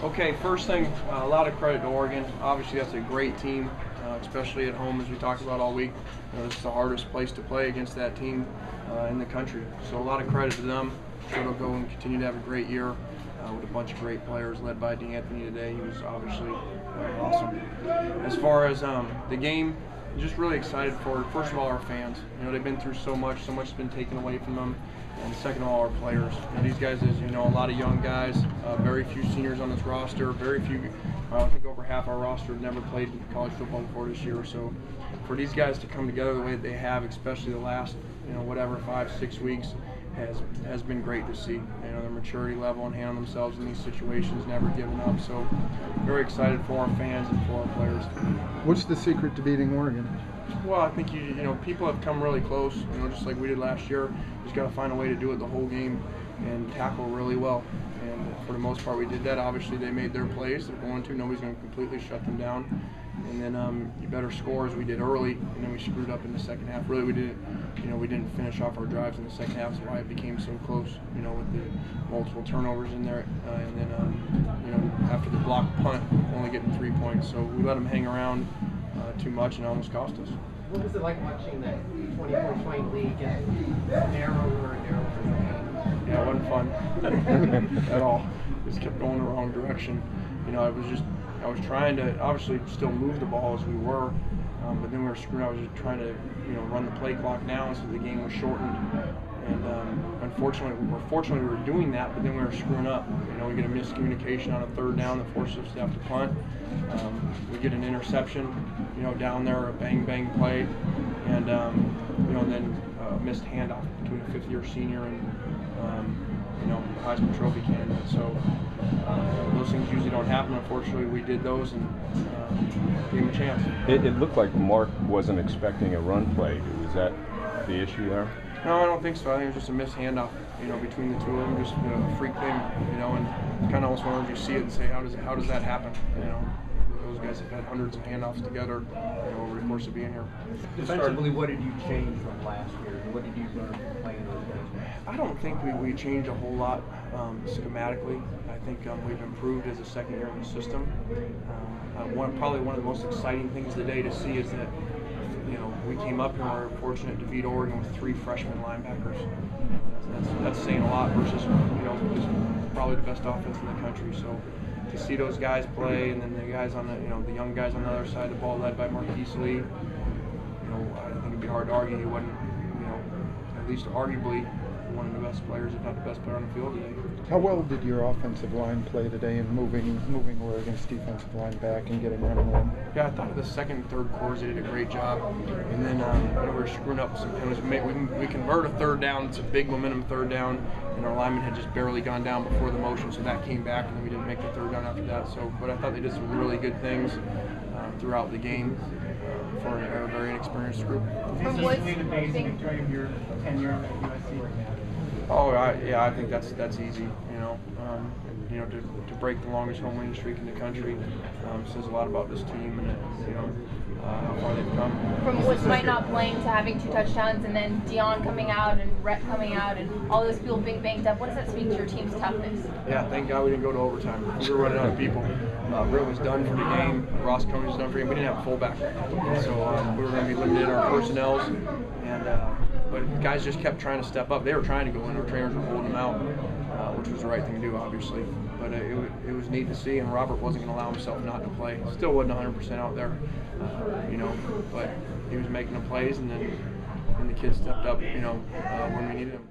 Okay, first thing, a lot of credit to Oregon. Obviously, that's a great team, especially at home, as we talked about all week. This is the hardest place to play against that team in the country. So a lot of credit to them. Sure they'll go and continue to have a great year with a bunch of great players led by D'Anthony today. He was obviously awesome. As far as the game, just really excited for, first of all, our fans. They've been through so much has been taken away from them. And second of all, our players. These guys, as you know, a lot of young guys, very few seniors on this roster, very few, I think over half our roster have never played college football before this year. So for these guys to come together the way that they have, especially the last, 5-6 weeks, has been great to see. Their maturity level and handling themselves in these situations, never giving up. So very excited for our fans and for our players. What's the secret to beating Oregon? Well, I think people have come really close. Just like we did last year. Just got to find a way to do it the whole game and tackle really well. And for the most part, we did that. Obviously, they made their plays. They're going to. Nobody's going to completely shut them down. And then you better score as we did early, and then we screwed up in the second half. Really, we didn't finish off our drives in the second half. That's why it became so close. With the multiple turnovers in there, and then after the block punt, only getting 3 points. So we let them hang around too much, and it almost cost us. What was it like watching that 24-point lead get narrower and narrower? Yeah, it wasn't fun at all. Just kept going the wrong direction. I was trying to obviously still move the ball as we were, but then we were screwed. I was just trying to run the play clock down so the game was shortened. And unfortunately, we were doing that, but then we were screwing up. We get a miscommunication on a third down that forces us to have to punt. We get an interception, down there, a bang play, and then a missed handoff between a fifth-year senior and Heisman Trophy candidate. So those things usually don't happen. Unfortunately, we did those and gave him a chance. It looked like Mark wasn't expecting a run play. Was that the issue there? No, I don't think so. I think it was just a missed handoff, between the two of them, just a freak thing, and it's kind of almost one of those you see it and say, how does that happen? Those guys have had hundreds of handoffs together, over the course of being here. Defensively, what did you change from last year? What did you learn from playing those games? I don't think we changed a whole lot schematically. I think we've improved as a second year in the system. Probably one of the most exciting things today to see is that we came up here and we were fortunate to beat Oregon with 3 freshman linebackers. That's saying a lot versus just probably the best offense in the country. So to see those guys play, and then the guys on the young guys on the other side of the ball led by Marquise Lee, I think it'd be hard to argue he wasn't, at least arguably one of the best players, if not the best player on the field today. How well did your offensive line play today in moving Oregon's defensive line back and getting running room? Yeah, I thought the second and third quarters they did a great job. And then we were screwing up some penalties. We convert a third down. It's a big momentum third down, and our lineman had just barely gone down before the motion, so that came back, and then we didn't make the third down after that. But I thought they did some really good things throughout the game for a very inexperienced group. Is this amazing during your tenure at USC right now? Oh, I think that's easy. To break the longest home winning streak in the country says a lot about this team and how far they've come. From Woods might not playing to having 2 touchdowns, and then Dion coming out and Rhett coming out, and all those people being banged up. What does that speak to your team's toughness? Yeah, thank God we didn't go to overtime. We were running out of people. Britt was done for the game. Ross Coney was done for the game. We didn't have a fullback, so we were going to be limited in our personnels. But guys just kept trying to step up. They were trying to go in. Our trainers were holding them out, which was the right thing to do, obviously. But it was neat to see, and Robert wasn't going to allow himself not to play. Still wasn't 100% out there, but he was making the plays, and then the kids stepped up, when we needed them.